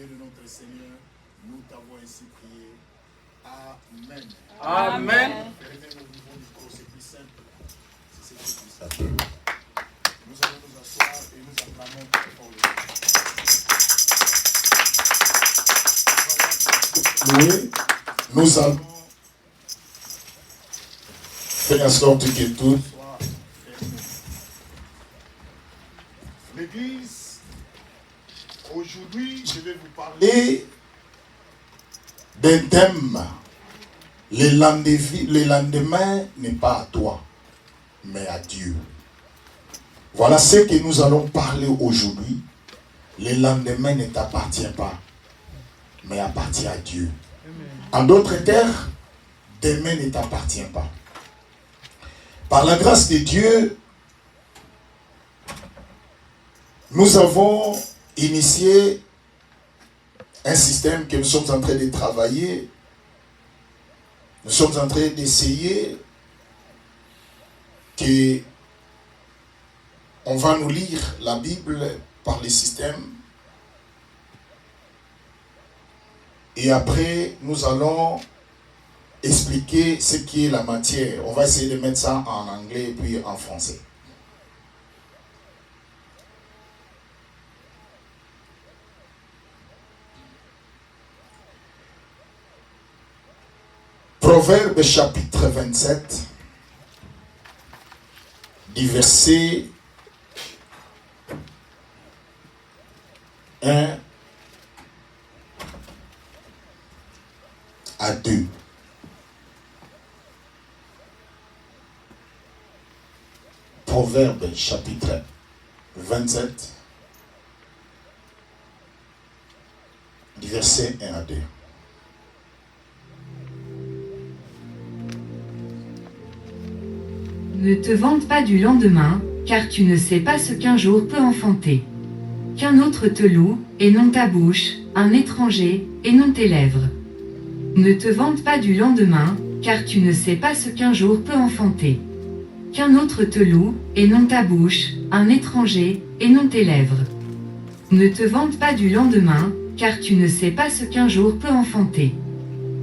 de notre Seigneur, nous t'avons ainsi prié. Amen. Amen. Au niveau du corps, c'est plus simple. C'est ce qui est plus simple. Nous allons nous asseoir et nous acclamons très fort le Seigneur. Oui, nous allons faire en sorte que tout soit fermé. L'Église, aujourd'hui, je vais vous parler d'un thème. Le lendemain n'est pas à toi, mais à Dieu. Voilà ce que nous allons parler aujourd'hui. Le lendemain ne t'appartient pas, mais appartient à Dieu. En d'autres termes, demain ne t'appartient pas. Par la grâce de Dieu, nous avons initié un système que nous sommes en train de travailler. Nous sommes en train d'essayer que on va nous lire la Bible par le système. Et après, nous allons expliquer ce qui est la matière. On va essayer de mettre ça en anglais et puis en français. Proverbe chapitre 27, du verset 1 à 2. Proverbe chapitre 27, du verset 1 à 2. Ne te vante pas du lendemain, car tu ne sais pas ce qu'un jour peut enfanter. Qu'un autre te loue, et non ta bouche, un étranger, et non tes lèvres. Ne te vante pas du lendemain, car tu ne sais pas ce qu'un jour peut enfanter. Qu'un autre te loue, et non ta bouche, un étranger, et non tes lèvres. Ne te vante pas du lendemain, car tu ne sais pas ce qu'un jour peut enfanter.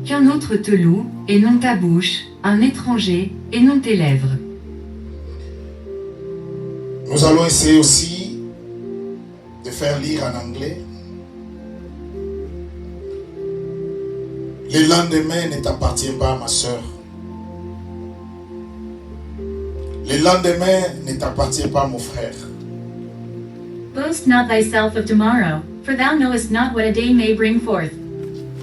Qu'un autre te loue, et non ta bouche, un étranger, et non tes lèvres. Nous allons essayer aussi de faire lire en anglais. Le lendemain ne t'appartient pas, ma soeur. Le lendemain ne t'appartient pas, mon frère. Boast not thyself of tomorrow, for thou knowest not what a day may bring forth.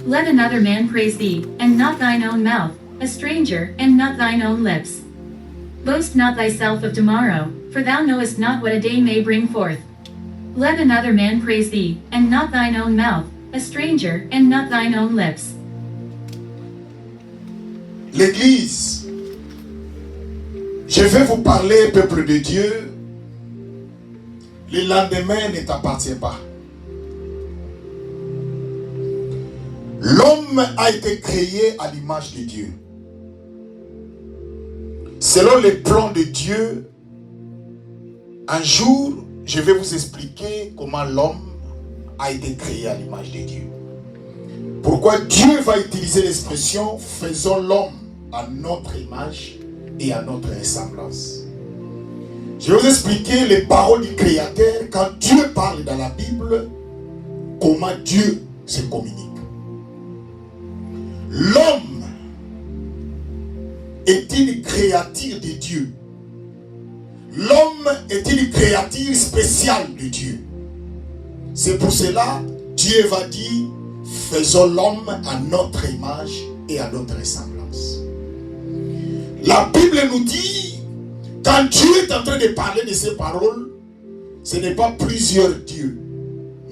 Let another man praise thee, and not thine own mouth, a stranger, and not thine own lips. Boast not thyself of tomorrow, for thou knowest not what a day may bring forth. Let another man praise thee, and not thine own mouth, a stranger, and not thine own lips. L'Église, je vais vous parler, peuple de Dieu. Le lendemain ne t'appartient pas. L'homme a été créé à l'image de Dieu. Selon les plans de Dieu, un jour, je vais vous expliquer comment l'homme a été créé à l'image de Dieu. Pourquoi Dieu va utiliser l'expression « faisons l'homme à notre image et à notre ressemblance ». Je vais vous expliquer les paroles du Créateur quand Dieu parle dans la Bible, comment Dieu se communique. L'homme est une créature de Dieu. L'homme est une créature spéciale de Dieu. C'est pour cela Dieu va dire faisons l'homme à notre image et à notre ressemblance. La Bible nous dit, quand Dieu est en train de parler de ces paroles, ce n'est pas plusieurs dieux,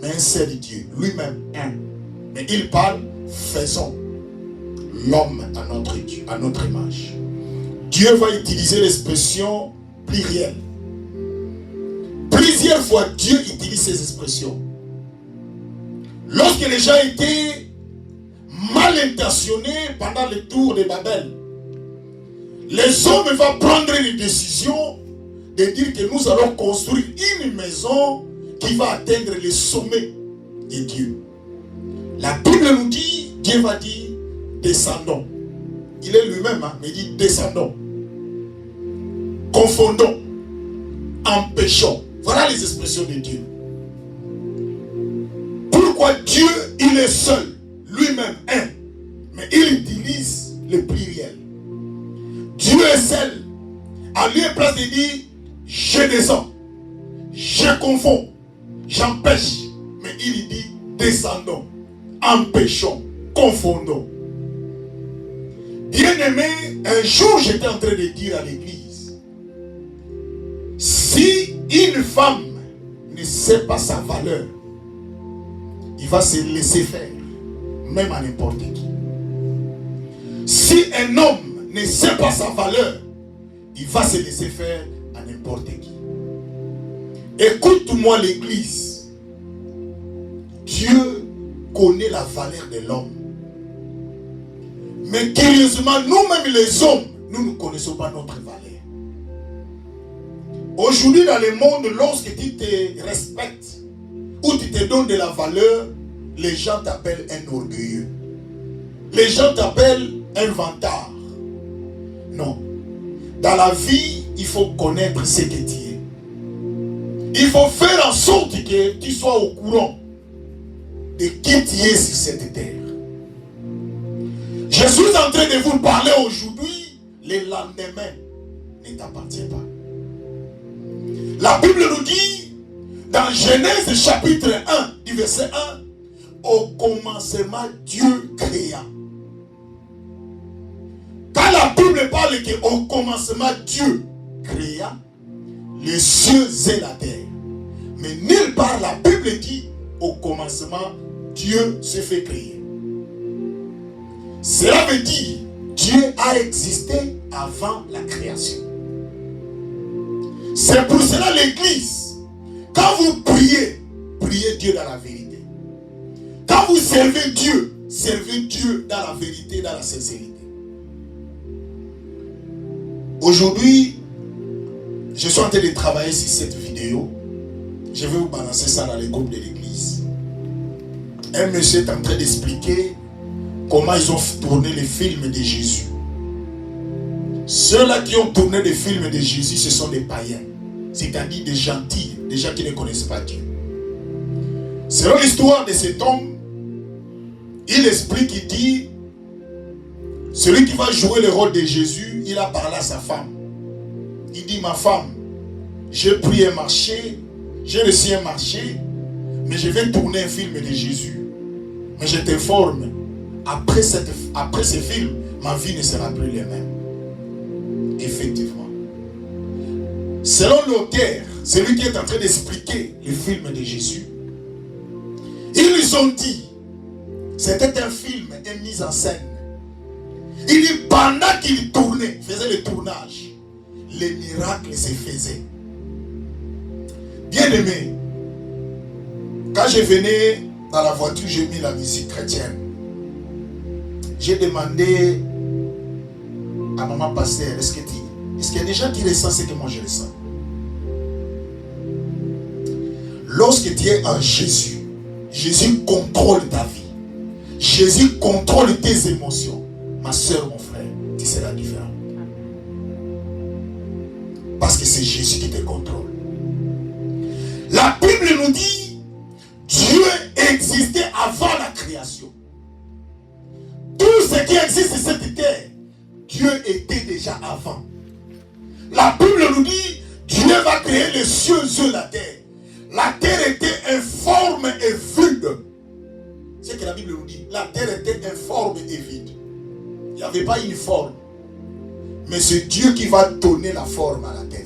mais un seul Dieu, lui-même un. Mais il parle, faisons l'homme à notre image. Dieu va utiliser l'expression plurielle. Plusieurs fois, Dieu utilise ces expressions. Lorsque les gens étaient mal intentionnés pendant le tour de Babel, les hommes vont prendre une décision de dire que nous allons construire une maison qui va atteindre le sommet de Dieu. La Bible nous dit, Dieu va dire descendons. Il est lui-même, mais il dit descendons. Confondons. Empêchons. Voilà les expressions de Dieu. Pourquoi Dieu, il est seul, lui-même un, mais il utilise le pluriel. Dieu est seul. En lieu et place de dire, je descends, je confonds, j'empêche, mais il dit descendons, empêchons, confondons. Bien-aimé, un jour j'étais en train de dire à l'église, si une femme ne sait pas sa valeur, il va se laisser faire, même à n'importe qui. Si un homme ne sait pas sa valeur, il va se laisser faire à n'importe qui. Écoute-moi l'église. Dieu connaît la valeur de l'homme. Mais curieusement, nous-mêmes les hommes, nous ne connaissons pas notre valeur. Aujourd'hui dans le monde, lorsque tu te respectes ou tu te donnes de la valeur, les gens t'appellent un orgueilleux. Les gens t'appellent un vantard. Non. Dans la vie, il faut connaître ce que tu es. Il faut faire en sorte que tu sois au courant de qui tu es sur cette terre. Je suis en train de vous parler aujourd'hui, le lendemain ne t'appartient pas. La Bible nous dit, dans Genèse chapitre 1, du verset 1, au commencement, Dieu créa. Quand la Bible parle qu'au commencement, Dieu créa les cieux et la terre. Mais nulle part la Bible dit, au commencement, Dieu s'est fait créer. Cela veut dire, Dieu a existé avant la création. C'est pour cela l'église, quand vous priez, priez Dieu dans la vérité. Quand vous servez Dieu dans la vérité, dans la sincérité. Aujourd'hui, je suis en train de travailler sur cette vidéo. Je vais vous balancer ça dans les groupes de l'église. Un monsieur est en train d'expliquer comment ils ont tourné les films de Jésus. Ceux-là qui ont tourné les films de Jésus, ce sont des païens. C'est-à-dire des gentils, des gens qui ne connaissent pas Dieu. Selon l'histoire de cet homme, il explique, il dit, celui qui va jouer le rôle de Jésus, il a parlé à sa femme. Il dit, ma femme, j'ai pris un marché, j'ai reçu un marché, mais je vais tourner un film de Jésus. Mais je t'informe, après ce film, ma vie ne sera plus la même. Effectivement. Selon l'auteur, celui qui est en train d'expliquer le film de Jésus, ils lui ont dit, c'était un film, une mise en scène. Il dit, pendant qu'il tournait, faisait le tournage, les miracles se faisaient. Bien aimé, quand je venais dans la voiture, j'ai mis la musique chrétienne. J'ai demandé à maman pasteur, est-ce qu'il y a des gens qui ressentent ce que moi je ressens? Lorsque tu es en Jésus, Jésus contrôle ta vie. Jésus contrôle tes émotions. Ma soeur, mon frère, tu seras différent. Parce que c'est Jésus qui te contrôle. La Bible nous dit, Dieu existait avant la création. Tout ce qui existe sur cette terre, Dieu était déjà avant. La Bible nous dit, Dieu va créer les cieux et la terre. La terre était informe et vide. C'est ce que la Bible nous dit. La terre était informe et vide. Il n'y avait pas une forme. Mais c'est Dieu qui va donner la forme à la terre.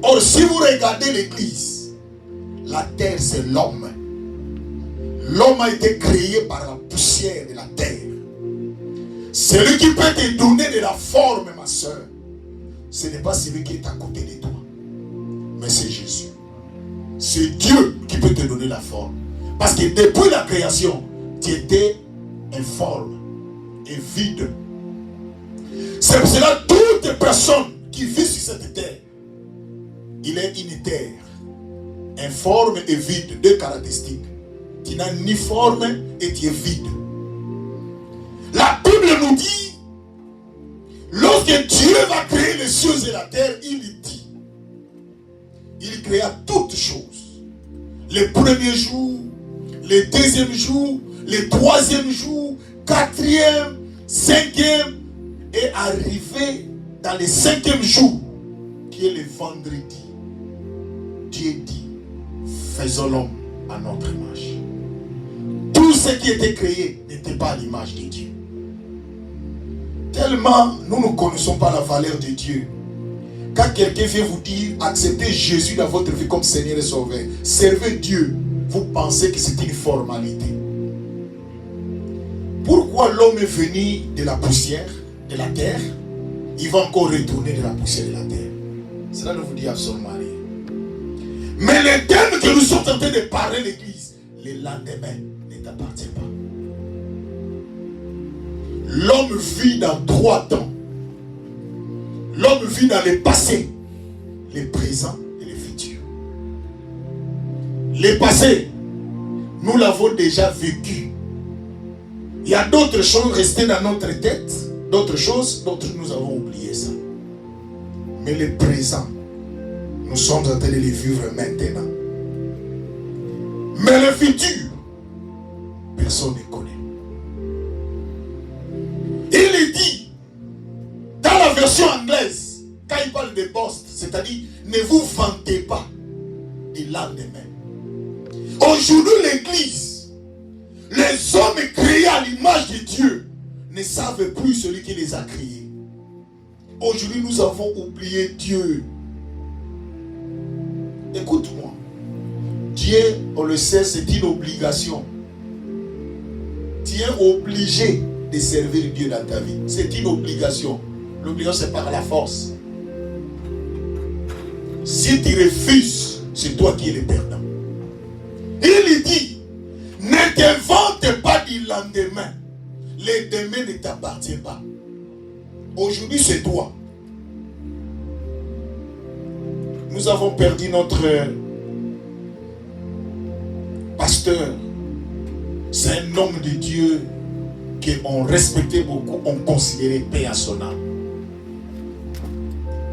Or, si vous regardez l'église, la terre c'est l'homme. L'homme a été créé par la poussière de la terre. Celui qui peut te donner de la forme, ma soeur, ce n'est pas celui qui est à côté de toi, mais c'est Jésus. C'est Dieu qui peut te donner la forme. Parce que depuis la création, tu étais informe et vide. C'est pour cela que toute personne qui vit sur cette terre, il est une terre informe et vide, deux caractéristiques. Tu qui n'a ni forme et qui est vide. La Bible nous dit, lorsque Dieu va créer les cieux et la terre, il dit, il créa toutes choses. Les premiers jours, les deuxièmes jours, les troisièmes jours, quatrième, cinquième, et arrivé dans le cinquième jour, qui est le vendredi, Dieu dit, faisons l'homme à notre image. Tout ce qui était créé n'était pas à l'image de Dieu. Tellement nous ne connaissons pas la valeur de Dieu. Quand quelqu'un vient vous dire, acceptez Jésus dans votre vie comme Seigneur et Sauveur, servez Dieu, vous pensez que c'est une formalité. Pourquoi l'homme est venu de la poussière, de la terre, il va encore retourner de la poussière de la terre? Cela ne vous dit absolument rien. Mais le thème que nous sommes en train de parler l'église, le lendemain ne t'appartient pas. L'homme vit dans 3 temps. L'homme vit dans le passé, le présent et le futur. Le passé, nous l'avons déjà vécu. Il y a d'autres choses restées dans notre tête, d'autres choses, d'autres nous avons oublié ça. Mais le présent, nous sommes en train de le vivre maintenant. Mais le futur, personne ne connaît. Il dit, dans la version anglaise, quand il parle de boast, c'est-à-dire, ne vous vantez pas du lendemain. Aujourd'hui, l'église, les hommes créés à l'image de Dieu, ne savent plus celui qui les a créés. Aujourd'hui, nous avons oublié Dieu. Écoute-moi. Dieu, on le sait, c'est une obligation. Tu es obligé de servir Dieu dans ta vie. C'est une obligation. L'obligation, c'est par la force. Si tu refuses, c'est toi qui es le perdant. Il dit, ne te vante pas du lendemain. Le demain ne t'appartient pas. Aujourd'hui, c'est toi. Nous avons perdu notre pasteur. C'est un homme de Dieu qu'on respectait beaucoup, on considérait paix à son âme.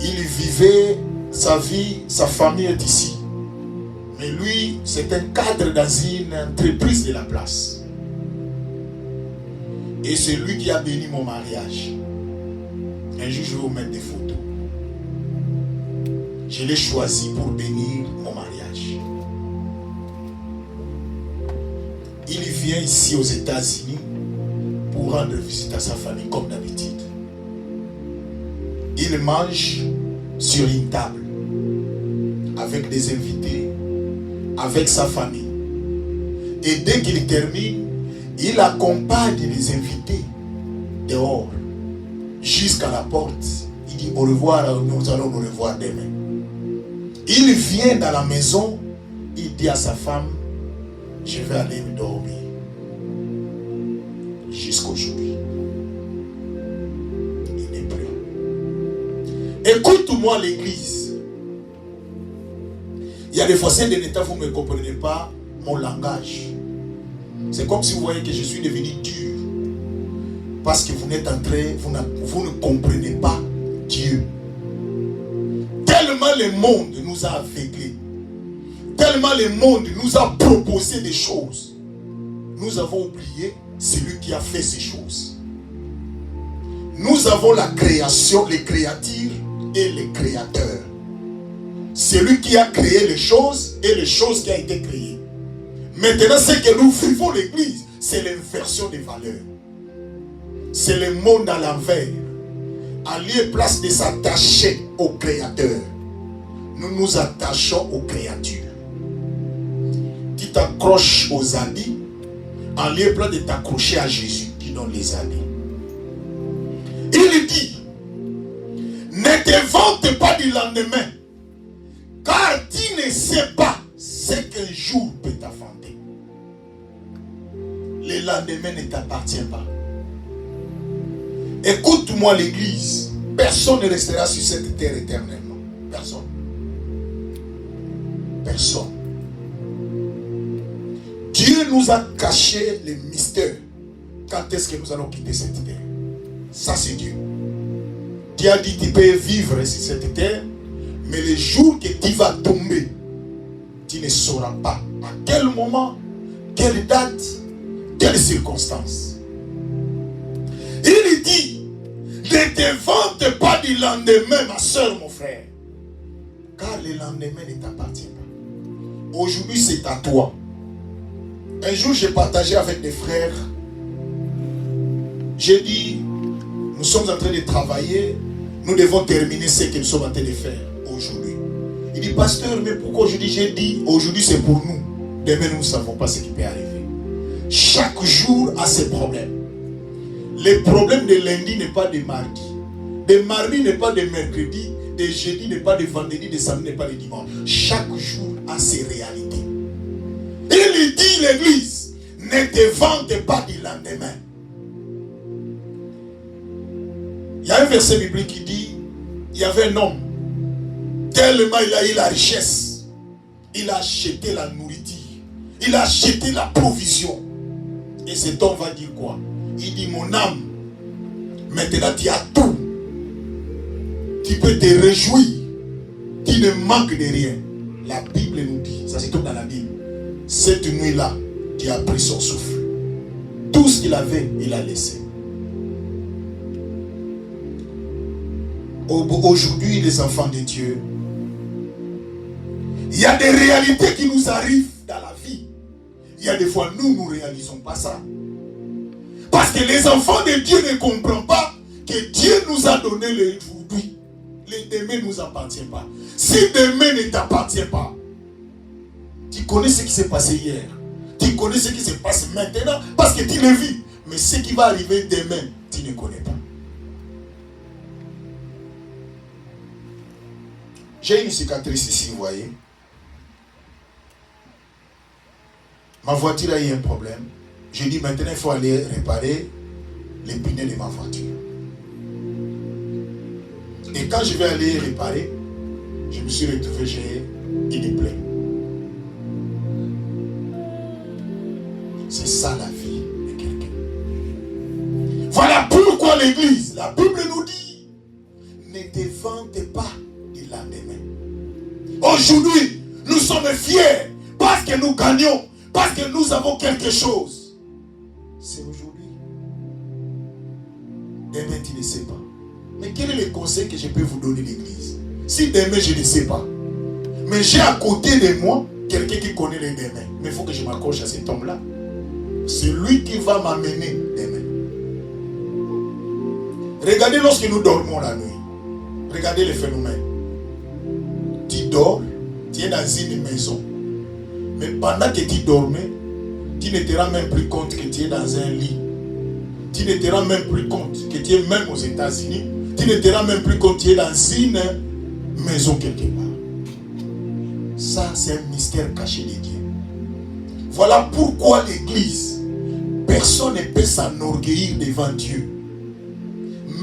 Il vivait sa vie, sa famille est ici. Mais lui, c'est un cadre dans une entreprise de la place. Et c'est lui qui a béni mon mariage. Un jour, je vais vous mettre des photos. Je l'ai choisi pour bénir mon mariage. Il vient ici aux États-Unis pour rendre visite à sa famille comme d'habitude. Il mange sur une table avec des invités, avec sa famille. Et dès qu'il termine, il accompagne les invités dehors jusqu'à la porte. Il dit au revoir, nous allons nous revoir demain. Il vient dans la maison, il dit à sa femme, je vais aller me dormir. Jusqu'aujourd'hui. Il n'est plus. Écoute-moi l'église. Il y a des fois, de l'État, vous ne comprenez pas mon langage. C'est comme si vous voyez que je suis devenu dur. Parce que vous n'êtes en train, vous ne comprenez pas Dieu. Tellement le monde nous a aveuglés. Tellement le monde nous a proposé des choses. Nous avons oublié celui qui a fait ces choses. Nous avons la création, les créatures et les créateurs. Celui qui a créé les choses et les choses qui a été créées. Maintenant, ce que nous vivons l'église, c'est l'inversion des valeurs. C'est le monde à l'envers. À lieu et place de s'attacher au créateur, nous nous attachons aux créatures. Tu t'accroches aux habits, en lieu et place de t'accrocher à Jésus qui donne les habits. Il dit, ne te vante pas du lendemain, car tu ne sais pas ce qu'un jour peut t'affronter. Le lendemain ne t'appartient pas. Écoute-moi l'église. Personne ne restera sur cette terre éternellement. Personne. Personne. Dieu nous a caché les mystères. Quand est-ce que nous allons quitter cette terre? Ça, c'est Dieu. Dieu a dit, tu peux vivre sur cette terre, mais le jour que tu vas tomber, tu ne sauras pas à quel moment, quelle date, quelle circonstance. Il dit, ne te vante pas du lendemain, ma soeur, mon frère, car le lendemain ne t'appartient pas. Aujourd'hui, c'est à toi. Un jour, j'ai partagé avec des frères. J'ai dit, nous sommes en train de travailler, nous devons terminer ce que nous sommes en train de faire aujourd'hui. Il dit, pasteur, mais pourquoi aujourd'hui? J'ai dit, aujourd'hui c'est pour nous. Demain, nous ne savons pas ce qui peut arriver. Chaque jour a ses problèmes. Le problème de lundi n'est pas de mardi. De mardi n'est pas de mercredi. De jeudi n'est pas de vendredi. De samedi n'est pas de dimanche. Chaque jour a ses réalités. Il dit, l'église, ne te vante pas du lendemain. Il y a un verset biblique qui dit, il y avait un homme, tellement il a eu la richesse, il a acheté la nourriture, il a acheté la provision. Et cet homme va dire quoi? Il dit, mon âme, maintenant tu as tout. Tu peux te réjouir. Tu ne manques de rien. La Bible nous dit, ça c'est tout dans la Bible. Cette nuit-là, tu as pris son souffle. Tout ce qu'il avait, il a laissé. Aujourd'hui, les enfants de Dieu, il y a des réalités qui nous arrivent dans la vie. Il y a des fois, nous ne réalisons pas ça. Parce que les enfants de Dieu ne comprennent pas que Dieu nous a donné l'aujourd'hui. Le demain ne nous appartient pas. Si demain ne t'appartient pas, tu connais ce qui s'est passé hier. Tu connais ce qui se passe maintenant parce que tu le vis. Mais ce qui va arriver demain, tu ne connais pas. J'ai une cicatrice ici, vous voyez. Ma voiture a eu un problème. J'ai dit maintenant il faut aller réparer les pneus de ma voiture. Et quand je vais aller réparer, je me suis retrouvé, j'ai une plaie. C'est ça la vie de quelqu'un. Voilà pourquoi l'église, la Bible nous dit, ne te vante pas du lendemain. Aujourd'hui, nous sommes fiers parce que nous gagnons, parce que nous avons quelque chose. C'est aujourd'hui. Demain, tu ne sais pas. Mais quel est le conseil que je peux vous donner l'église? Si demain, je ne sais pas, mais j'ai à côté de moi quelqu'un qui connaît les demain. Mais il faut que je m'accroche à cet homme-là. C'est lui qui va m'amener demain. Regardez lorsque nous dormons la nuit. Regardez le phénomène. Tu dors, tu es dans une maison. Mais pendant que tu dormais, tu ne te rends même plus compte que tu es dans un lit. Tu ne te rends même plus compte que tu es même aux États-Unis. Tu ne te rends même plus compte que tu es dans une maison quelque part. Ça, c'est un mystère caché de Dieu. Voilà pourquoi l'église, personne ne peut s'enorgueillir devant Dieu.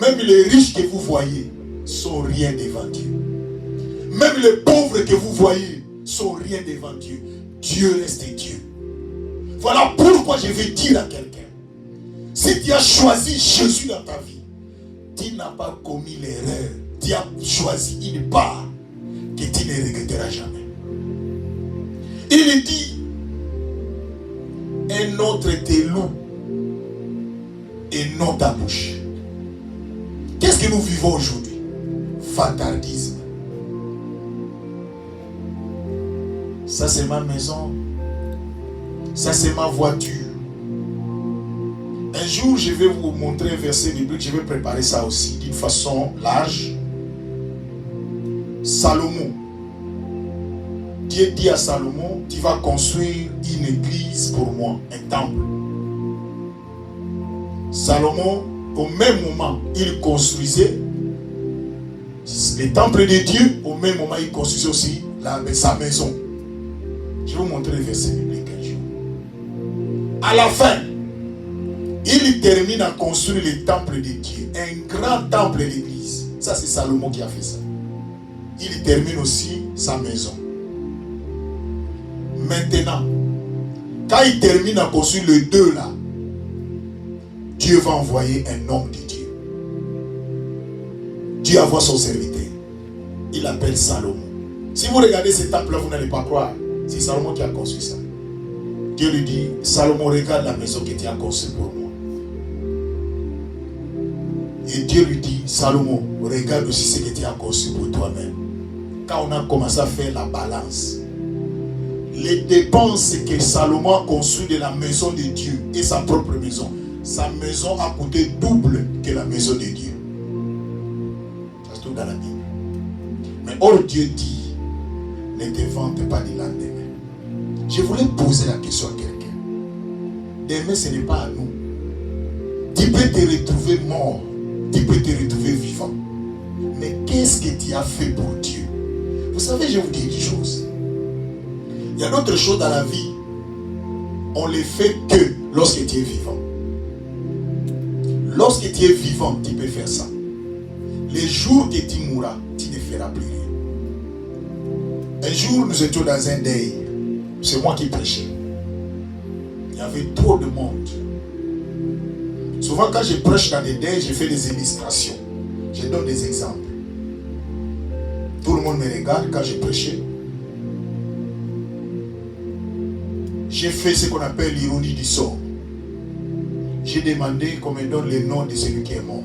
Même les riches que vous voyez sont rien devant Dieu. Même les pauvres que vous voyez sont rien devant Dieu. Dieu reste Dieu. Voilà pourquoi je vais dire à quelqu'un, si tu as choisi Jésus dans ta vie, tu n'as pas commis l'erreur. Tu as choisi une part que tu ne regretteras jamais. Il dit, un autre te loue et non ta bouche. Qu'est-ce que nous vivons aujourd'hui? Fatardisme. Ça c'est ma maison. Ça c'est ma voiture. Un jour je vais vous montrer un verset biblique. Je vais préparer ça aussi d'une façon large. Salomon. Dieu dit à Salomon, tu vas construire une église pour moi, un temple. Salomon, au même moment, il construisait le temple de Dieu. Au même moment, il construisait aussi sa maison. Je vais vous montrer le verset biblique un jour. À la fin, il termine à construire le temple de Dieu, un grand temple d'église. Ça, c'est Salomon qui a fait ça. Il termine aussi sa maison. Maintenant, quand Quand il termine à construire le 2 là, Dieu va envoyer un homme de Dieu. Dieu envoie son serviteur. Il l'appelle Salomon. Si vous regardez ce temple-là, vous n'allez pas croire. C'est Salomon qui a construit ça. Dieu lui dit, Salomon, regarde la maison que tu as construite pour moi. Et Dieu lui dit, Salomon, regarde aussi ce que tu as construit pour toi-même. Quand on a commencé à faire la balance, les dépenses que Salomon a construites de la maison de Dieu et sa propre maison, sa maison a coûté double que la maison de Dieu. Ça se trouve dans la Bible. Mais or Dieu dit, ne te vante pas du lendemain. Je voulais poser la question à quelqu'un. Demain, ce n'est pas à nous. Tu peux te retrouver mort, tu peux te retrouver vivant. Mais qu'est-ce que tu as fait pour Dieu? Vous savez, je vous dis une chose. Il y a d'autres choses dans la vie. On les fait que lorsque tu es vivant. Lorsque tu es vivant, tu peux faire ça. Les jours que tu mourras, tu ne feras plus rien. Un jour, nous étions dans un deuil. C'est moi qui prêchais. Il y avait trop de monde. Souvent, quand je prêche dans des deuils, je fais des illustrations. Je donne des exemples. Tout le monde me regarde quand je prêchais. J'ai fait ce qu'on appelle l'ironie du sort. J'ai demandé qu'on me donne le nom de celui qui est mort.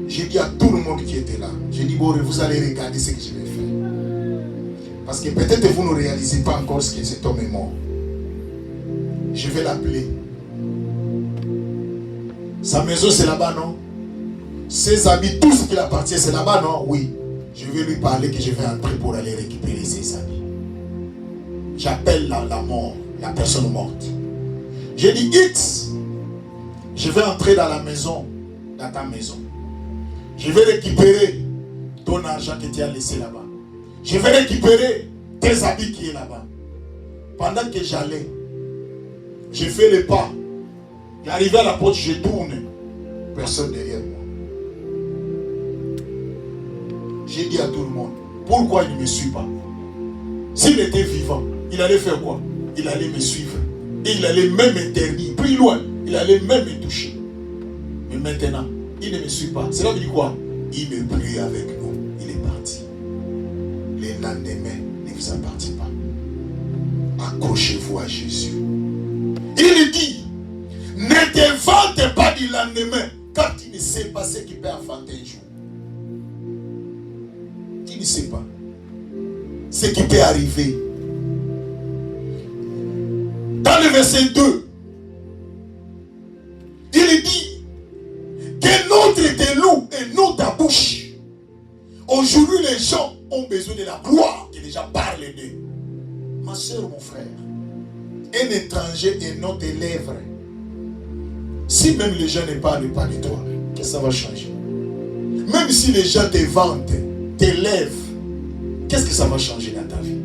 J'ai dit à tout le monde qui était là, j'ai dit, bon, vous allez regarder ce que je vais faire. Parce que peut-être vous ne réalisez pas encore ce que cet homme est mort. Je vais l'appeler. Sa maison, c'est là-bas, non? Ses habits, tout ce qui appartient, c'est là-bas, non? Oui. Je vais lui parler que je vais entrer pour aller récupérer ses habits. J'appelle la mort, la personne morte. J'ai dit, X, je vais entrer dans la maison, dans ta maison. Je vais récupérer ton argent que tu as laissé là-bas. Je vais récupérer tes habits qui est là-bas. Pendant que j'allais, j'ai fait le pas. J'arrivais à la porte, je tourne. Personne derrière moi. J'ai dit à tout le monde, pourquoi il ne me suit pas? S'il était vivant, il allait faire quoi? Il allait me suivre. Et il allait même m'interdire. Plus loin, il allait même me toucher. Mais maintenant, il ne me suit pas. Cela veut dire quoi? Il ne prie avec nous. Il est parti. Le lendemain ne vous appartient pas. Accrochez-vous à Jésus. Il dit, ne te vante pas du lendemain, car tu ne sais pas ce qui peut affronter un jour. Tu ne sais pas ce qui peut arriver. Dans le verset 2, il dit que notre te loue et non ta bouche. Aujourd'hui, les gens ont besoin de la gloire que les gens parlent d'eux. Ma soeur, mon frère, un étranger et non tes lèvres. Si même les gens ne parlent pas de toi, qu'est-ce que ça va changer? Même si les gens te vantent, tes lèvres, qu'est-ce que ça va changer dans ta vie?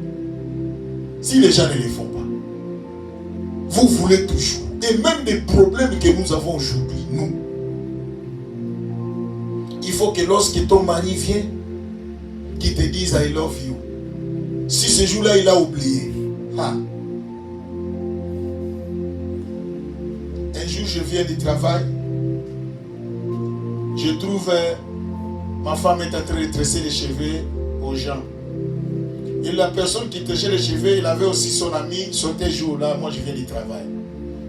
Si les gens ne le font pas, vous voulez toujours. Et même des problèmes que nous avons aujourd'hui, nous. Il faut que lorsque ton mari vient, qu'il te dise I love you. Si ce jour-là, il a oublié. Un jour, je viens du travail. Je trouve ma femme est en train de tresser les cheveux aux gens. Et la personne qui tressait les cheveux, il avait aussi son ami, sauté jour-là. Moi, je viens du travail.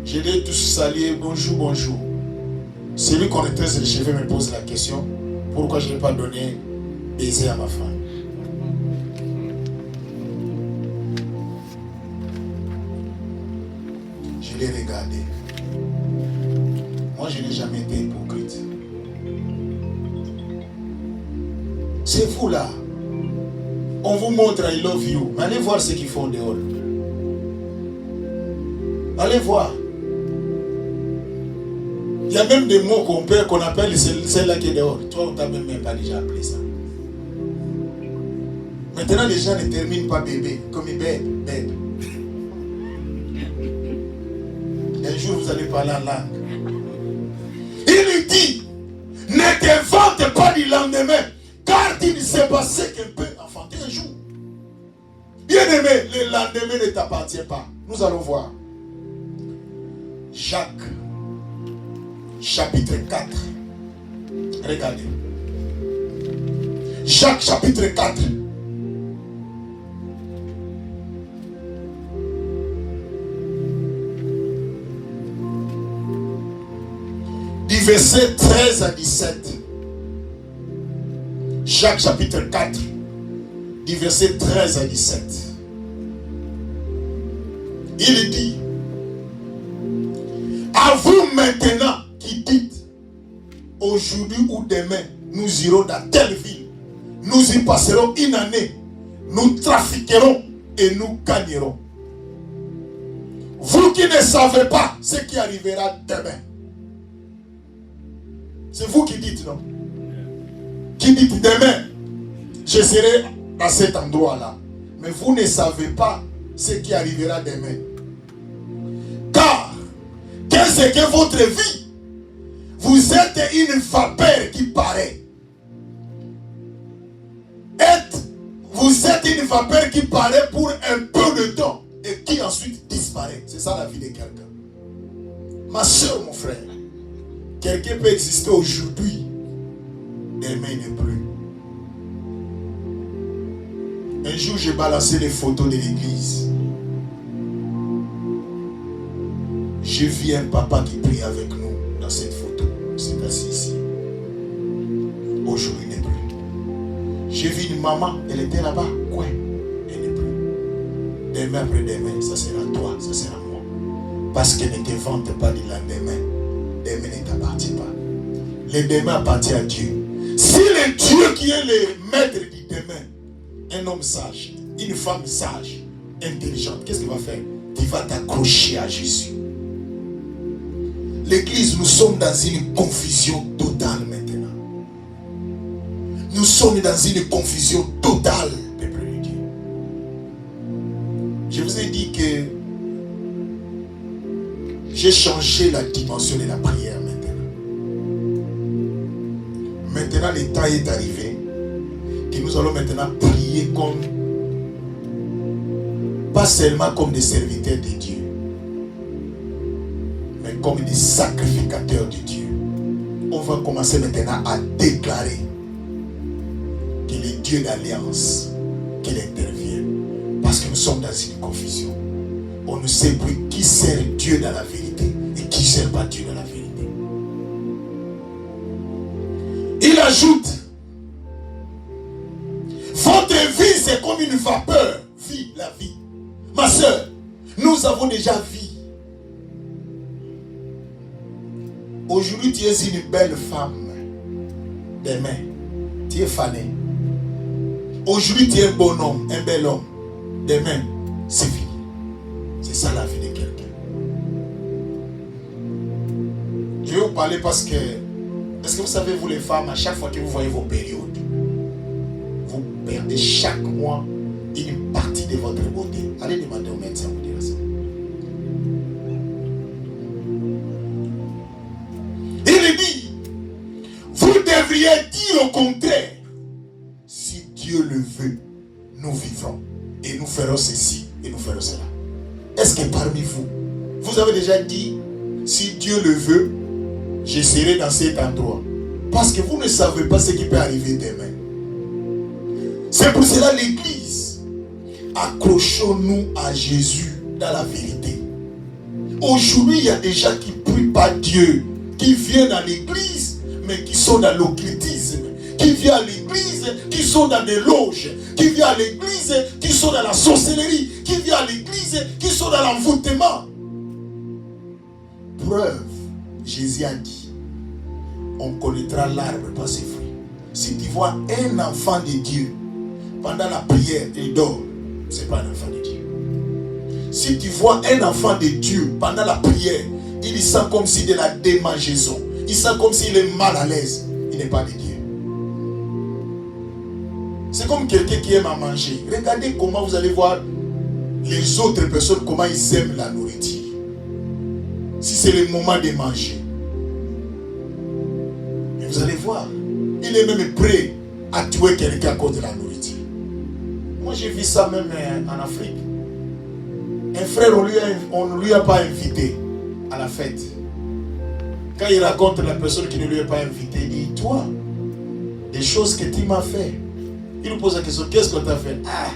Je l'ai tous salué, bonjour, bonjour. Celui qu'on tresse les cheveux me pose la question, pourquoi je n'ai pas donné baiser à ma femme? Je l'ai regardé. Moi, je n'ai jamais été hypocrite. C'est vous là. On vous montre I love you. Mais allez voir ce qu'ils font dehors. Allez voir. Il y a même des mots qu'on appelle celle-là qui est dehors. Toi, on t'a même pas déjà appelé ça. Maintenant, les gens ne terminent pas bébé. Comme ils bébé. Un jour, vous allez parler en langue. Il lui dit, ne te vante pas du lendemain, car tu ne sais pas ce qu'un peut enfanter un jour. Il Bien-aimé, le lendemain ne t'appartient pas. Nous allons voir. Jacques, chapitre 4. Regardez. Jacques, chapitre 4. Du verset 13 à 17. Jacques, chapitre 4. Du verset 13 à 17. Il dit: à vous maintenant qui dites, aujourd'hui ou demain, nous irons dans telle ville, nous y passerons une année, nous trafiquerons et nous gagnerons. Vous qui ne savez pas ce qui arrivera demain. C'est vous qui dites, non? Qui dites demain, je serai à cet endroit-là. Mais vous ne savez pas ce qui arrivera demain. Car, qu'est-ce que votre vie? Vous êtes une vapeur qui paraît. Vous êtes une vapeur qui paraît pour un peu de temps et qui ensuite disparaît. C'est ça la vie de quelqu'un. Ma soeur, mon frère, quelqu'un peut exister aujourd'hui, demain n'est plus. Un jour, j'ai balancé les photos de l'église. J'ai vu un papa qui prie avec nous dans cette photo. C'est assis ici. Aujourd'hui, il n'est plus. J'ai vu une maman, elle était là-bas. Quoi? Elle n'est plus. Demain après demain, ça sera toi, ça sera moi. Parce qu'elle ne te vante pas du lendemain. Demain ne t'appartient pas. Le demain appartient à Dieu. Si le Dieu qui est le maître du demain, un homme sage, une femme sage, intelligente, qu'est-ce qu'il va faire? Il va t'accrocher à Jésus. L'église, nous sommes dans une confusion totale maintenant. Nous sommes dans une confusion totale, peuple de Dieu. Je vous ai dit que j'ai changé la dimension de la prière maintenant. Maintenant, le temps est arrivé que nous allons maintenant prier comme, pas seulement comme des serviteurs de Dieu, mais comme des sacrificateurs de Dieu. On va commencer maintenant à déclarer qu'il est Dieu d'alliance, qu'il intervient. Parce que nous sommes dans une confusion. On ne sait plus qui sert Dieu dans la vérité et qui ne sert pas Dieu dans la vérité. Il ajoute: votre vie c'est comme une vapeur. Vie, la vie. Ma soeur, nous avons déjà vie. Aujourd'hui, tu es une belle femme. Demain, tu es fanée. Aujourd'hui, tu es un bon homme, un bel homme. Demain, c'est fini. C'est ça la vie de quelqu'un. Je vais vous parler parce que, est-ce que vous savez, vous les femmes, à chaque fois que vous voyez vos périodes, vous perdez chaque mois une partie de votre beauté. Allez demander au médecin, vous dire ça. Il dit, vous devriez dire au contraire, si Dieu le veut, nous vivrons et nous ferons ceci et nous ferons cela. Est-ce que parmi vous, vous avez déjà dit, si Dieu le veut, je serai dans cet endroit? Parce que vous ne savez pas ce qui peut arriver demain. C'est pour cela l'église, accrochons-nous à Jésus dans la vérité. Aujourd'hui, il y a des gens qui ne prient pas Dieu, qui viennent à l'église, mais qui sont dans l'occultisme, qui viennent à l'église, qui sont dans des loges, qui viennent à l'église, qui sont dans la sorcellerie, qui viennent à l'église, qui sont dans l'envoûtement. Preuve, Jésus a dit, on connaîtra l'arbre par ses fruits. Si tu vois un enfant de Dieu, pendant la prière, il dort, ce n'est pas un enfant de Dieu. Si tu vois un enfant de Dieu, pendant la prière, il sent comme si de la démangeaison, il sent comme s'il est mal à l'aise, il n'est pas de Dieu. C'est comme quelqu'un qui aime à manger. Regardez comment vous allez voir les autres personnes, comment ils aiment la nourriture. Si c'est le moment de manger. Et vous allez voir, il est même prêt à tuer quelqu'un à cause de la nourriture. Moi, Moi j'ai vu ça même en Afrique. Un frère, on ne lui a pas invité à la fête. Quand il raconte la personne qui ne lui a pas invité, il dit, toi, des choses que tu m'as fait. Il nous pose la question, qu'est-ce que tu as fait? Ah,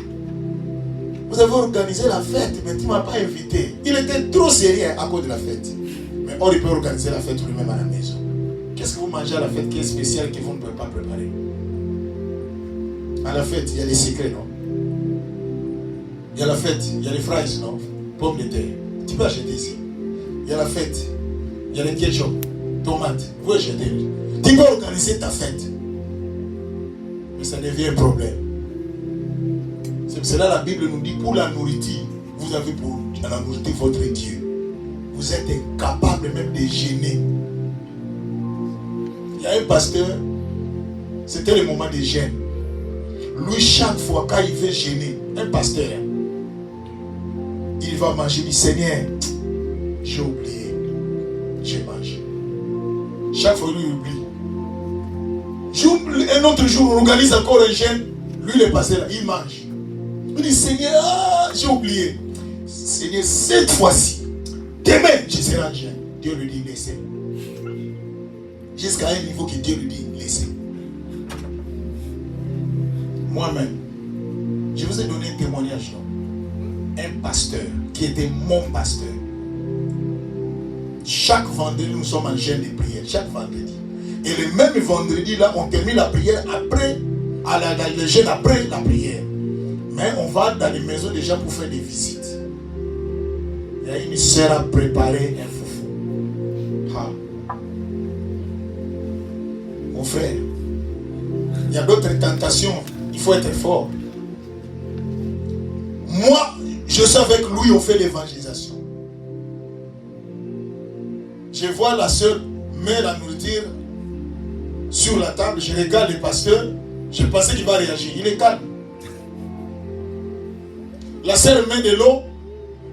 vous avez organisé la fête, mais tu ne m'as pas invité. Il était trop sérieux à cause de la fête. Mais or, il peut organiser la fête lui-même à la maison. Qu'est-ce que vous mangez à la fête qui est spécial que vous ne pouvez pas préparer? À la fête, il y a des secrets, non? Il y a la fête, il y a les fraises, non? Pommes de terre. Tu peux acheter ici. Il y a la fête, il y a les ketchup, tomates. Vous achetez. Tu peux organiser ta fête. Mais ça devient un problème. C'est pour cela la Bible nous dit, pour la nourriture, vous avez pour la nourriture votre Dieu. Vous êtes incapable même de gêner. Il y a un pasteur, c'était le moment de jeûne. Lui, chaque fois quand il veut gêner, un pasteur, il va manger, il dit, Seigneur, j'ai oublié, j'ai mangé. Chaque fois, il oublie. Un autre jour, on organise encore un jeûne. Lui, le pasteur, il mange. Il dit, Seigneur, j'ai oublié. Seigneur, cette fois-ci, demain, je serai en jeûne. Dieu lui dit, laissez. Jusqu'à un niveau que Dieu lui dit, laissez. Moi-même, je vous ai donné un témoignage. Un pasteur qui était mon pasteur. Chaque vendredi, nous sommes en jeûne de prière. Chaque vendredi. Et le même vendredi, là, on termine la prière après, le jeûne après la prière. Mais on va dans les maisons des gens pour faire des visites. Il y a une sœur à préparer un foufou. Ah. Mon frère, il y a d'autres tentations. Il faut être fort. Moi, je suis avec lui, on fait l'évangélisation. Je vois la sœur mettre la nourriture sur la table. Je regarde le pasteur. Je pensais qu'il va réagir. Il est calme. La sœur met de l'eau.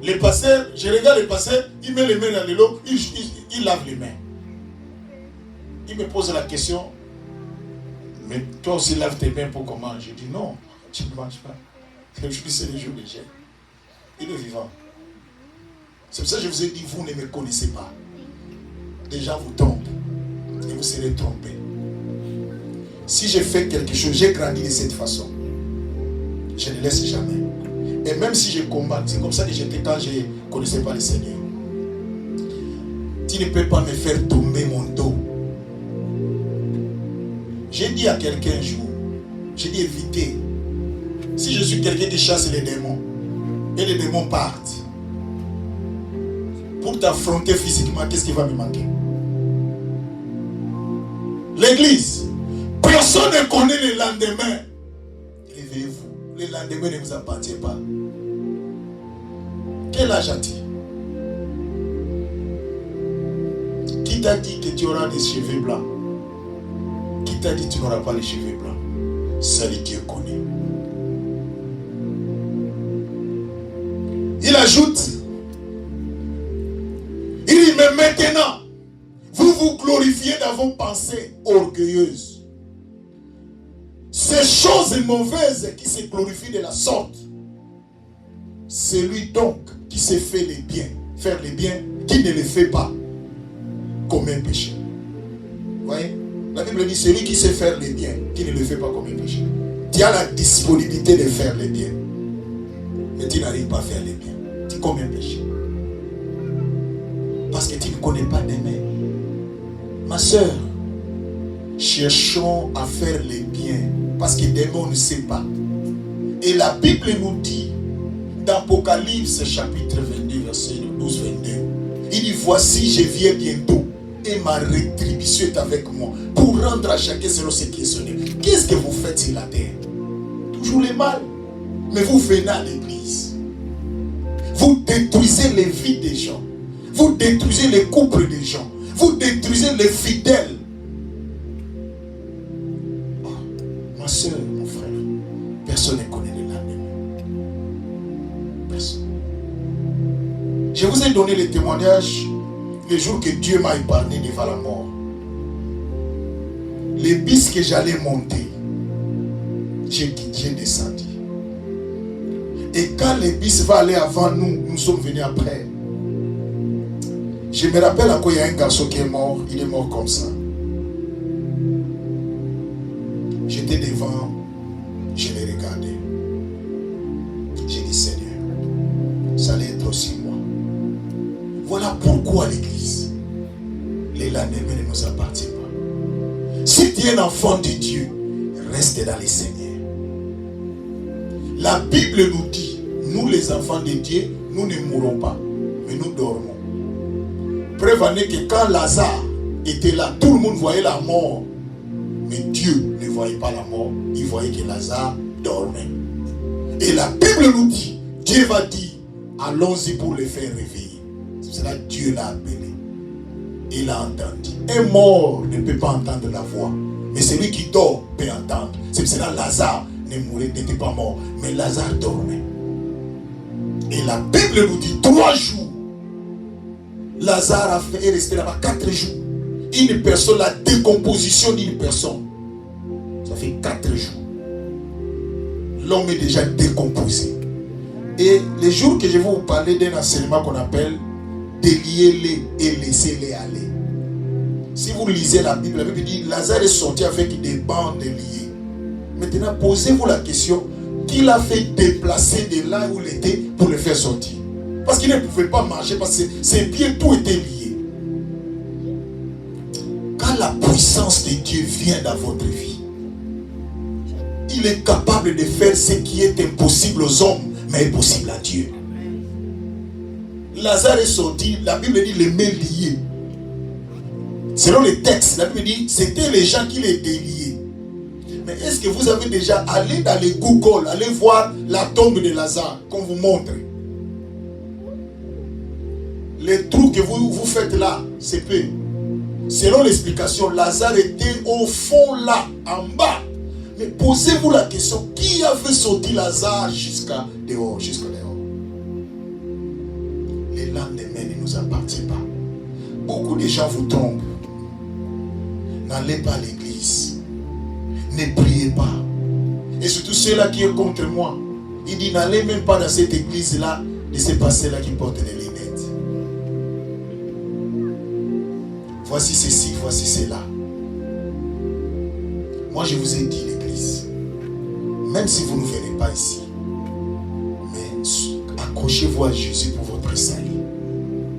Le pasteur, je regarde le pasteur. Il met les mains dans l'eau. Il lave les mains. Il me pose la question. Mais toi aussi lave tes mains pour qu'on mange. Je dis non, tu ne manges pas. Je dis c'est le jour de jeûne. Il est vivant. C'est pour ça que je vous ai dit, vous ne me connaissez pas. Les gens vous trompent. Et vous serez trompés. Si j'ai fait quelque chose, j'ai grandi de cette façon. Je ne laisse jamais. Et même si je combatte, c'est comme ça que j'étais quand je ne connaissais pas le Seigneur. Tu ne peux pas me faire tomber mon dos. J'ai dit à quelqu'un un jour, j'ai dit évitez. Si je suis quelqu'un qui chasse les démons, et les démons partent, pour t'affronter physiquement, qu'est-ce qui va me manquer? L'église, personne ne connaît le lendemain. Réveillez-vous, le lendemain ne vous appartient pas. Quel âge as-tu? Qui t'a dit que tu auras des cheveux blancs? Qui t'a dit que tu n'auras pas les cheveux blancs? Seul Dieu connaît. Il ajoute, il dit, mais maintenant, vous vous glorifiez dans vos pensées orgueilleuses. Ces choses mauvaises qui se glorifient de la sorte, c'est lui donc qui se fait les biens, faire les biens, qui ne les fait pas comme un péché. Vous voyez? La Bible dit, celui qui sait faire les biens, qui ne le fait pas comme un péché. Tu as la disponibilité de faire les biens, mais tu n'arrives pas à faire les biens. Tu commets un péché. Parce que tu ne connais pas d'aimer. Ma soeur, cherchons à faire les biens, parce que demain on ne sait pas. Et la Bible nous dit, dans Apocalypse chapitre 22, verset 12-22, il dit, voici je viens bientôt. Et ma rétribution est avec moi pour rendre à chacun selon ce qui est sonné. Qu'est-ce que vous faites sur la terre? Toujours le mal. Mais vous venez à l'église. Vous détruisez les vies des gens. Vous détruisez les couples des gens. Vous détruisez les fidèles. Oh, ma soeur, mon frère, personne ne connaît le lendemain. Personne. Je vous ai donné le témoignage le jour que Dieu m'a épargné devant la mort. Les bis que j'allais monter, j'ai descendu. Et quand l'église va aller avant nous, nous sommes venus après. Je me rappelle encore, il y a un garçon qui est mort. Il est mort comme ça. J'étais devant, je l'ai regardé. J'ai dit, Seigneur, ça allait être aussi moi. Voilà pourquoi l'église, les lendemains ne nous appartient pas. Si tu es un enfant de Dieu, reste dans les Seigneurs. La Bible nous dit, nous les enfants de Dieu, nous ne mourrons pas, mais nous dormons. Preuve en est que quand Lazare était là, tout le monde voyait la mort. Mais Dieu ne voyait pas la mort, il voyait que Lazare dormait. Et la Bible nous dit, Dieu va dire, allons-y pour les faire réveiller. C'est cela que Dieu l'a appelé. Il a entendu. Un mort ne peut pas entendre la voix. Mais celui qui dort peut entendre. C'est cela que Lazare n'était pas mort. Mais Lazare dormait. Et la Bible nous dit 3 jours. Lazare est resté là-bas 4 jours. Une personne, la décomposition d'une personne. Ça fait 4 jours. L'homme est déjà décomposé. Et les jours que je vais vous parler d'un enseignement qu'on appelle déliez-les et laissez-les aller. Si vous lisez la Bible dit Lazare est sorti avec des bandes liées. Maintenant, posez-vous la question, qui l'a fait déplacer de là où il était pour le faire sortir? Parce qu'il ne pouvait pas marcher, parce que ses pieds, tout était lié. Quand la puissance de Dieu vient dans votre vie, il est capable de faire ce qui est impossible aux hommes, mais est possible à Dieu. Lazare est sorti, la Bible dit les mains liées. Selon les textes, la Bible dit c'était les gens qui les déliaient. Mais est-ce que vous avez déjà allé dans les Google, allez voir la tombe de Lazare, qu'on vous montre? Les trous que vous faites là, c'est peu. Selon l'explication, Lazare était au fond là, en bas. Mais posez-vous la question, qui a fait sortir Lazare jusqu'à dehors, Les lendemains ne nous appartiennent pas. Beaucoup de gens vous trompent. N'allez pas à l'église. Ne priez pas. Et surtout ceux-là qui sont contre moi. Il dit, n'allez même pas dans cette église-là, de ces passés-là qui portent les lunettes. Voici ceci, voici cela. Moi, je vous ai dit, l'église, même si vous ne venez pas ici, mais accrochez-vous à Jésus pour votre salut.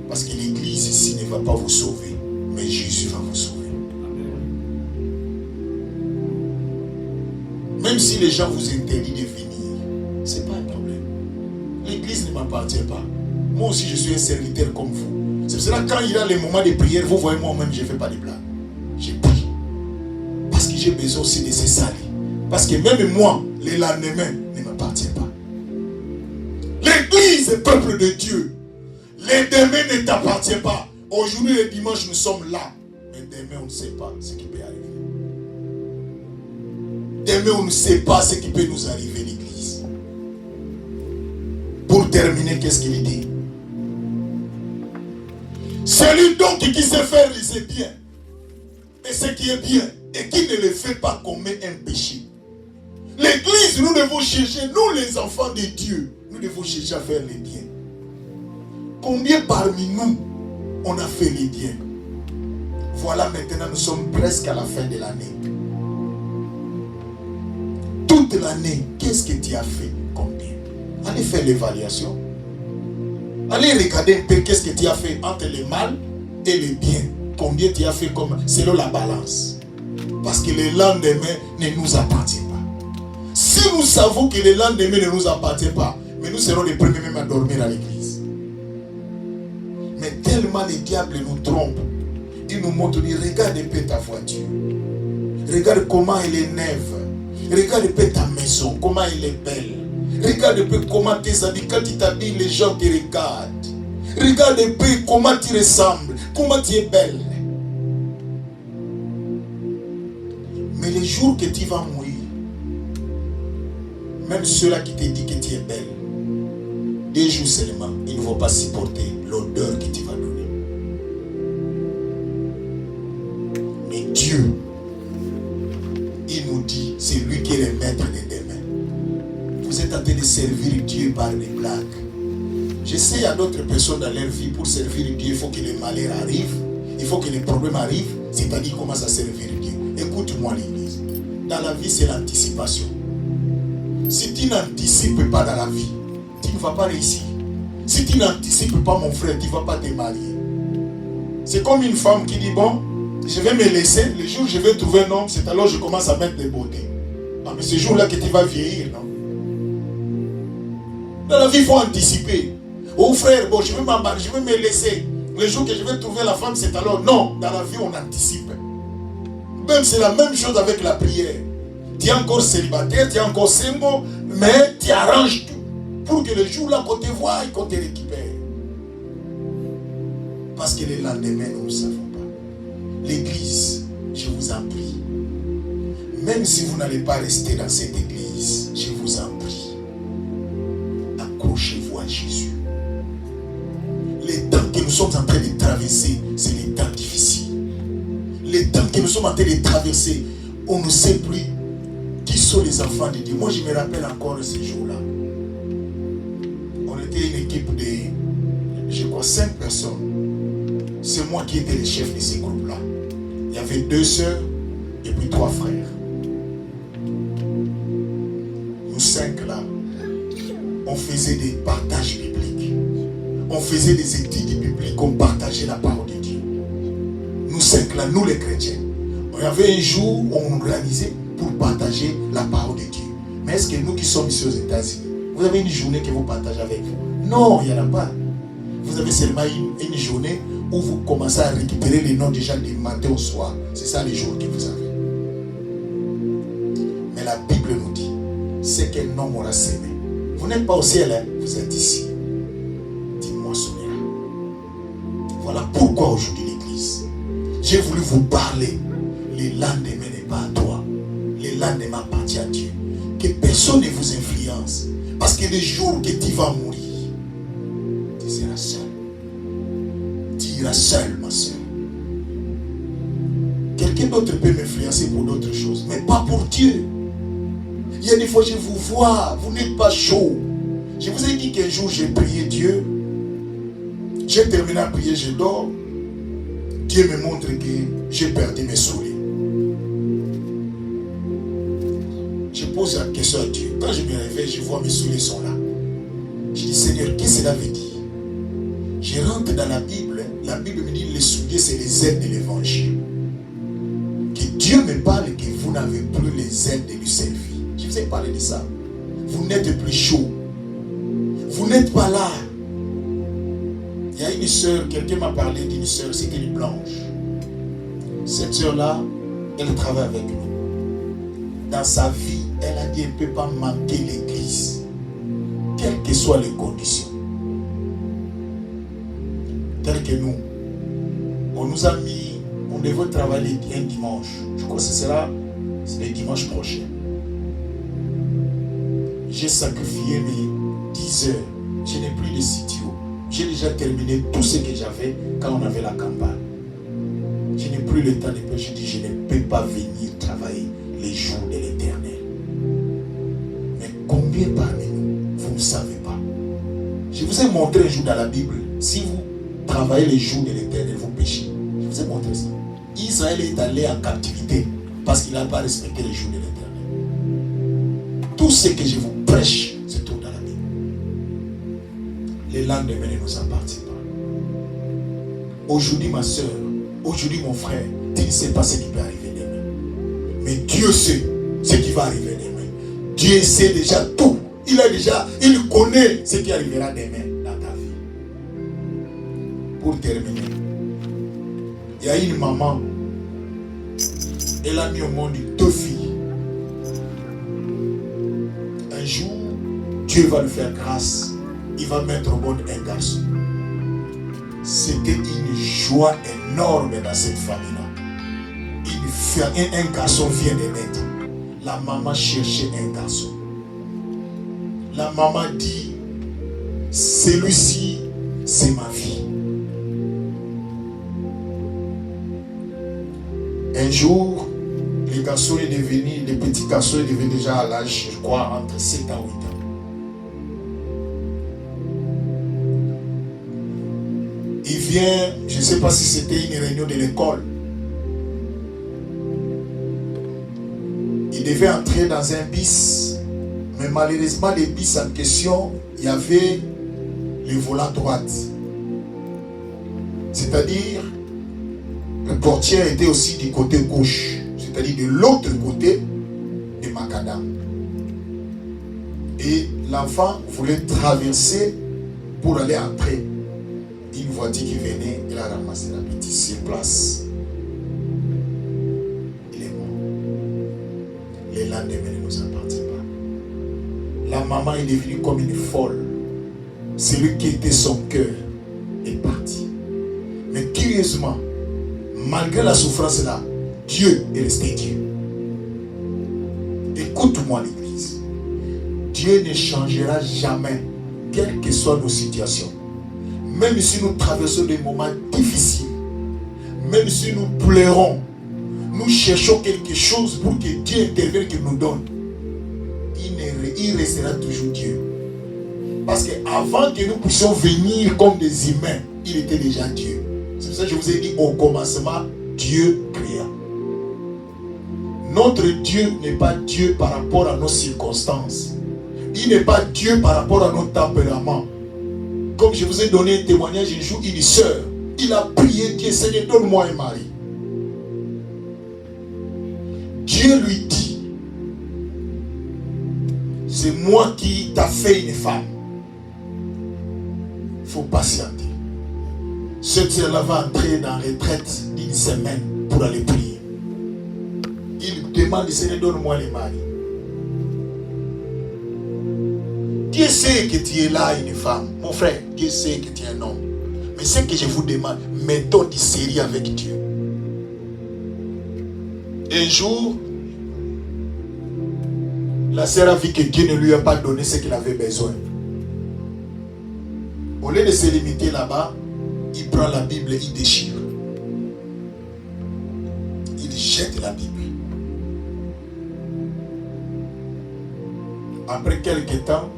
Parce que l'église ici ne va pas vous sauver, mais Jésus va vous sauver. Même si les gens vous interdisent de venir, ce n'est pas un problème. L'église ne m'appartient pas. Moi aussi, je suis un serviteur comme vous. C'est pour cela que quand il y a les moments de prière, vous voyez moi-même, je ne fais pas de blagues. Je prie. Parce que j'ai besoin aussi de se salir. Parce que même moi, les lendemains ne m'appartiennent pas. L'église est peuple de Dieu. Les demain ne t'appartient pas. Aujourd'hui, le dimanche, nous sommes là. Mais demain, on ne sait pas ce qui peut arriver. Demain, on ne sait pas ce qui peut nous arriver, l'église. Pour terminer, qu'est-ce qu'il dit? Celui donc qui sait faire les bien, et ce qui est bien, et qui ne le fait pas commet un péché. L'église, nous devons chercher, nous les enfants de Dieu, nous devons chercher à faire les biens. Combien parmi nous, on a fait les biens? Voilà, maintenant, nous sommes presque à la fin de l'année. Toute l'année, qu'est-ce que tu as fait comme bien? Allez faire l'évaluation. Allez regarder un peu qu'est-ce que tu as fait entre le mal et le bien. Combien tu as fait comme selon la balance. Parce que le lendemain ne nous appartient pas. Si nous savons que le lendemain ne nous appartient pas, mais nous serons les premiers même à dormir à l'église. Mais tellement le diable nous trompe. Il nous montre, il dit, regarde un peu ta voiture. Regarde comment elle est neuve. Regarde un peu ta maison, comment elle est belle. Regarde un peu comment tes habits, quand tu t'habilles, les gens te regardent. Regarde un peu comment tu ressembles, comment tu es belle. Mais les jours que tu vas mourir, même ceux-là qui te disent que tu es belle, 2 jours seulement, ils ne vont pas supporter l'odeur que tu vas donner. Mais Dieu, il nous dit, c'est lui qui est le maître des demain. Vous êtes en train de servir Dieu par des blagues. Je sais, il y a d'autres personnes dans leur vie, pour servir Dieu, il faut que les malheurs arrivent, il faut que les problèmes arrivent, c'est-à-dire commence à servir Dieu. Écoute-moi l'église. Dans la vie, c'est l'anticipation. Si tu n'anticipes pas dans la vie, tu ne vas pas réussir. Si tu n'anticipes pas, mon frère, tu ne vas pas te marier. C'est comme une femme qui dit, bon, je vais me laisser, le jour où je vais trouver un homme, c'est alors que je commence à mettre des beautés. Ah, mais ce jour-là que tu vas vieillir, non? Dans la vie, il faut anticiper. Oh frère, bon, je vais m'embarquer, je vais me laisser. Le jour que je vais trouver la femme, c'est alors. Non, dans la vie, on anticipe. Même c'est la même chose avec la prière. Tu es encore célibataire, tu es encore single, mais tu arranges tout pour que le jour-là qu'on te voit et qu'on te récupère. Parce que le lendemain, nous ne savons pas. L'église, je vous en prie, même si vous n'allez pas rester dans cette église, je vous en prie, accrochez-vous à Jésus. Les temps que nous sommes en train de traverser, c'est les temps difficiles. Les temps que nous sommes en train de traverser, on ne sait plus qui sont les enfants de Dieu. Moi, je me rappelle encore ces jours-là. On était une équipe de, je crois, 5 personnes. C'est moi qui étais le chef de ces groupes-là. Il y avait 2 sœurs et puis 3 frères. Nous 5 là, on faisait des partages bibliques. On faisait des études bibliques, on partageait la parole de Dieu. Nous 5 là, nous les chrétiens. Il y avait un jour où on organisait pour partager la parole de Dieu. Mais est-ce que nous qui sommes ici aux États-Unis, vous avez une journée que vous partagez avec vous? Non, il n'y en a pas. Vous avez seulement une journée où vous commencez à récupérer les noms déjà du matin au soir. C'est ça les jours que vous avez. Mais la Bible nous dit, c'est qu'un homme aura sémé. Vous n'êtes pas au ciel, hein? Vous êtes ici. Dis-moi, Sonia. Voilà pourquoi aujourd'hui l'église. J'ai voulu vous parler. Le lendemain n'est pas à toi. Le lendemain appartient à Dieu. Que personne ne vous influence. Parce que le jour que tu vas mourir, tu seras seul. Tu iras seul, ma soeur. Quelqu'un d'autre peut m'influencer pour d'autres choses, mais pas pour Dieu. Il y a des fois, je vous vois, vous n'êtes pas chaud. Je vous ai dit qu'un jour, j'ai prié Dieu. J'ai terminé à prier, je dors. Dieu me montre que j'ai perdu mes souliers. Je pose la question à Dieu. Quand je me réveille, je vois mes souliers sont là. Je dis, Seigneur, qu'est-ce que cela veut dire? Je rentre dans la Bible. La Bible me dit, les souliers, c'est les ailes de l'évangile. Que Dieu me parle que vous n'avez plus les ailes de lui servir. Je vous ai parlé de ça. Vous n'êtes plus chaud. Vous n'êtes pas là. Il y a une sœur, quelqu'un m'a parlé d'une sœur, c'était une blanche. Cette sœur-là, elle travaille avec nous. Dans sa vie, elle a dit qu'elle ne peut pas manquer l'église, quelles que soient les conditions. Tel que nous, on nous a mis, on devait travailler un dimanche. Je crois que ce sera le dimanche prochain. J'ai sacrifié mes 10 heures. Je n'ai plus de CTO. J'ai déjà terminé tout ce que j'avais quand on avait la campagne. Je n'ai plus le temps de faire. Je dis, je ne peux pas venir travailler les jours de l'éternel. Mais combien parmi nous, vous ne savez pas? Je vous ai montré un jour dans la Bible, si vous travaillez les jours de l'éternel, vous péchez. Je vous ai montré ça. Israël est allé en captivité parce qu'il n'a pas respecté les jours de l'éternel. Tout ce que je vous prêche, c'est tout dans la Bible. Le lendemain ne nous appartient pas. Aujourd'hui, ma soeur, aujourd'hui, mon frère, tu ne sais pas ce qui peut arriver demain. Mais Dieu sait ce qui va arriver demain. Dieu sait déjà tout. Il connaît ce qui arrivera demain dans ta vie. Pour terminer, il y a une maman, elle a mis au monde 2 filles. Un jour, Dieu va lui faire grâce. Il va mettre au monde un garçon. C'était une joie énorme dans cette famille-là. Un garçon vient de naître. La maman cherchait un garçon. La maman dit, celui-ci, c'est ma vie. Un jour, le petit garçon est devenu déjà à l'âge, je crois, entre 7 à 8 ans. Il vient, je ne sais pas si c'était une réunion de l'école. Il devait entrer dans un bus, mais malheureusement, le bus en question, il y avait le volant droite. C'est-à-dire, le portier était aussi du côté gauche, c'est-à-dire de l'autre côté de Macadam. Et l'enfant voulait traverser pour aller entrer. Une voiture qui venait, il a ramassé la petite sur place. Il est mort. Le lendemain ne nous appartient pas. La maman est devenue comme une folle. Celui qui était son cœur est parti. Mais curieusement, malgré la souffrance là, Dieu est resté Dieu. Écoute-moi l'église. Dieu ne changera jamais, quelles que soient nos situations. Même si nous traversons des moments difficiles, même si nous pleurons, nous cherchons quelque chose pour que Dieu intervienne, qu'il nous donne. Il restera toujours Dieu. Parce qu'avant que nous puissions venir comme des humains, il était déjà Dieu. C'est pour ça que je vous ai dit, au commencement, Dieu créa. Notre Dieu n'est pas Dieu par rapport à nos circonstances. Il n'est pas Dieu par rapport à nos tempéraments. Comme je vous ai donné un témoignage un jour, il dit, sœur, il a prié Dieu, Seigneur, donne-moi un mari. Dieu lui dit, c'est moi qui t'a fait une femme. Il faut patienter. Cette sœur-là va entrer dans la retraite d'une semaine pour aller prier. Il demande, Seigneur, donne-moi les maris. Dieu sait que tu es là une femme. Mon frère, Dieu sait que tu es un homme. Mais ce que je vous demande, mettons du sérieux avec Dieu. Un jour, la sœur a vu que Dieu ne lui a pas donné ce qu'il avait besoin. Au lieu de se limiter là-bas, il prend la Bible et il déchire. Il jette la Bible. Après quelques temps,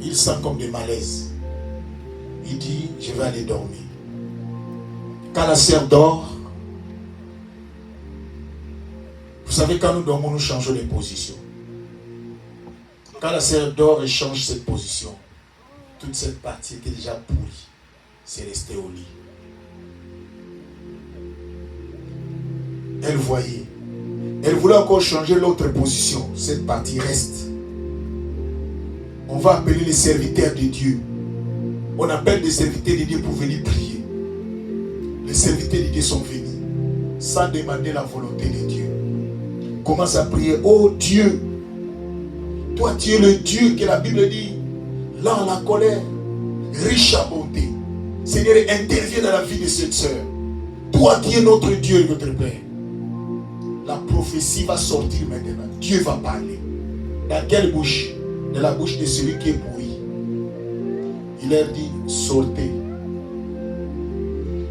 il sent comme des malaises. Il dit, je vais aller dormir. Quand la sœur dort, vous savez, quand nous dormons, nous changeons de position. Quand la sœur dort et change cette position, toute cette partie était déjà pourrie. C'est resté au lit. Elle voyait. Elle voulait encore changer l'autre position. Cette partie reste. On va appeler les serviteurs de Dieu. On appelle des serviteurs de Dieu pour venir prier. Les serviteurs de Dieu sont venus sans demander la volonté de Dieu. Commence à prier. Oh Dieu, toi tu es le Dieu que la Bible dit, là en la colère, riche à bonté. Seigneur, interviens dans la vie de cette sœur. Toi qui es notre Dieu et notre Père. La prophétie va sortir maintenant. Dieu va parler. Dans quelle bouche? De la bouche de celui qui est pourri. Il leur dit, sortez.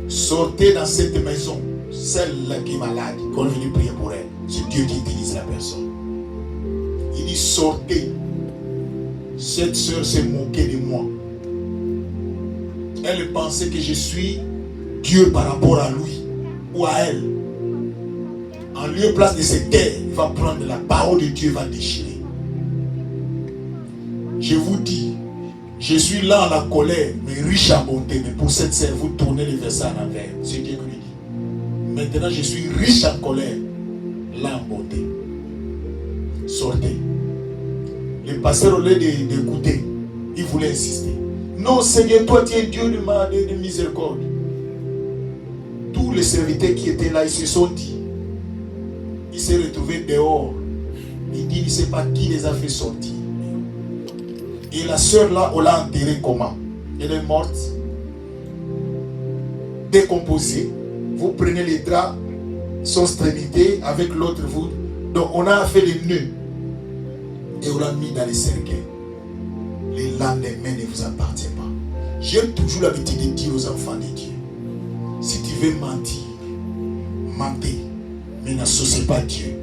Sortez dans cette maison. Celle-là qui est malade, qu'on vient prier pour elle. C'est Dieu qui utilise la personne. Il dit, sortez. Cette sœur s'est moquée de moi. Elle pensait que je suis Dieu par rapport à lui ou à elle. En lieu et place de cette terre, il va prendre la parole de Dieu et va déchirer. Je vous dis, je suis là en la colère, mais riche en bonté. Mais pour cette sœur, vous tournez les versets en envers. C'est Dieu qui lui dit. Maintenant, je suis riche en colère, là en bonté. Sortez. Le pasteur, au lieu d'écouter, il voulait insister. Non, Seigneur, toi, tu es Dieu de miséricorde. Tous les serviteurs qui étaient là, ils se sont dit. Ils se sont retrouvés dehors. Il dit, il ne sait pas qui les a fait sortir. Et la sœur là, on l'a enterrée comment? Elle est morte, décomposée. Vous prenez les draps, son extrémité, avec l'autre vous. Donc on a fait les nœuds. Et on l'a mis dans les cercueils. Les lendemains ne vous appartiennent pas. J'ai toujours l'habitude de dire aux enfants de Dieu, si tu veux mentir, mentez, mais n'associez pas Dieu.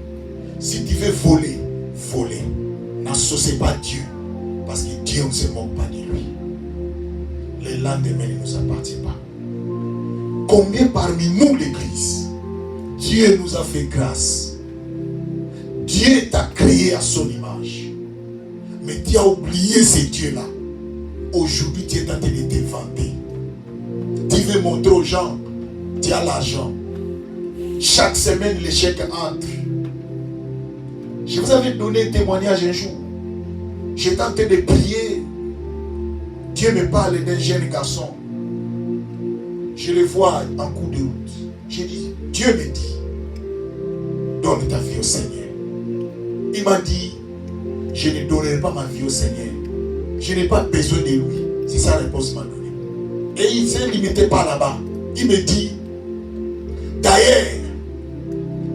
Si tu veux voler, volez. N'associez pas Dieu. Parce que Dieu ne se moque pas de lui. le lendemain ne nous appartient pas. Combien parmi nous, l'Église, Dieu nous a fait grâce. Dieu t'a créé à son image. Mais tu as oublié ces dieux-là. Aujourd'hui, tu es en train de te vanter. Tu veux montrer aux gens, tu as l'argent. Chaque semaine, les chèques entrent. Je vous avais donné un témoignage un jour. J'étais en train de prier. Dieu me parle d'un jeune garçon. Je le vois en cours de route. J'ai dit, Dieu me dit, donne ta vie au Seigneur. Il m'a dit, je ne donnerai pas ma vie au Seigneur. Je n'ai pas besoin de lui. C'est sa réponse qu'il m'a donnée. Et il ne s'est limité pas là-bas. Il me dit, d'ailleurs,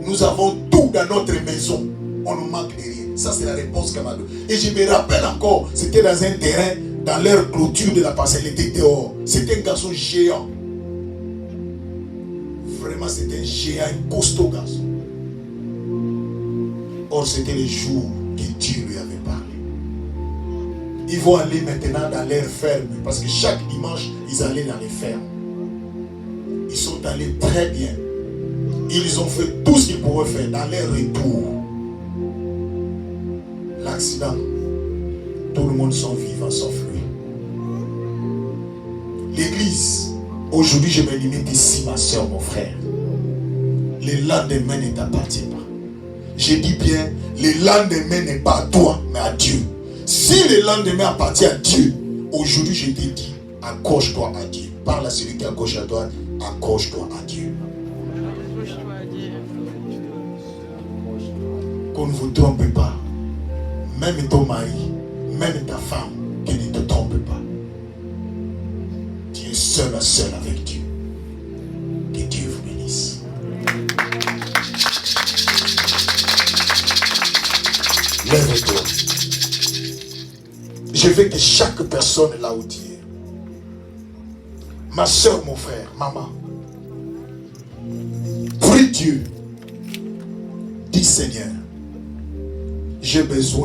nous avons tout dans notre maison. On ne manque de rien. Ça, c'est la réponse qu'elle m'a donnée. Et je me rappelle encore, c'était dans un terrain, dans leur clôture de la parcelle, il était dehors. C'était un garçon géant. Vraiment, c'était un géant, un costaud garçon. Or, c'était le jour que Dieu lui avait parlé. Ils vont aller maintenant dans leur ferme, parce que chaque dimanche, ils allaient dans les fermes. Ils sont allés très bien. Ils ont fait tout ce qu'ils pouvaient faire dans leur retour. L'accident, tout le monde sont vivants sauf lui. L'église, aujourd'hui je me limite ici, ma soeur, mon frère. Le lendemain ne t'appartient pas. Je dis bien, le lendemain n'est pas à toi, mais à Dieu. Si le lendemain appartient à Dieu, aujourd'hui je te dis, accroche-toi à Dieu. Parle à celui qui est à gauche à droite, accroche-toi à Dieu. Qu'on ne vous trompe pas. Même ton mari, même ta femme, qui ne te trompe pas. Tu es seul à seul avec Dieu. Que Dieu vous bénisse. Lève-toi. Je veux que chaque personne là où tu es, ma soeur, mon frère, maman, prie Dieu. Dis Seigneur, j'ai besoin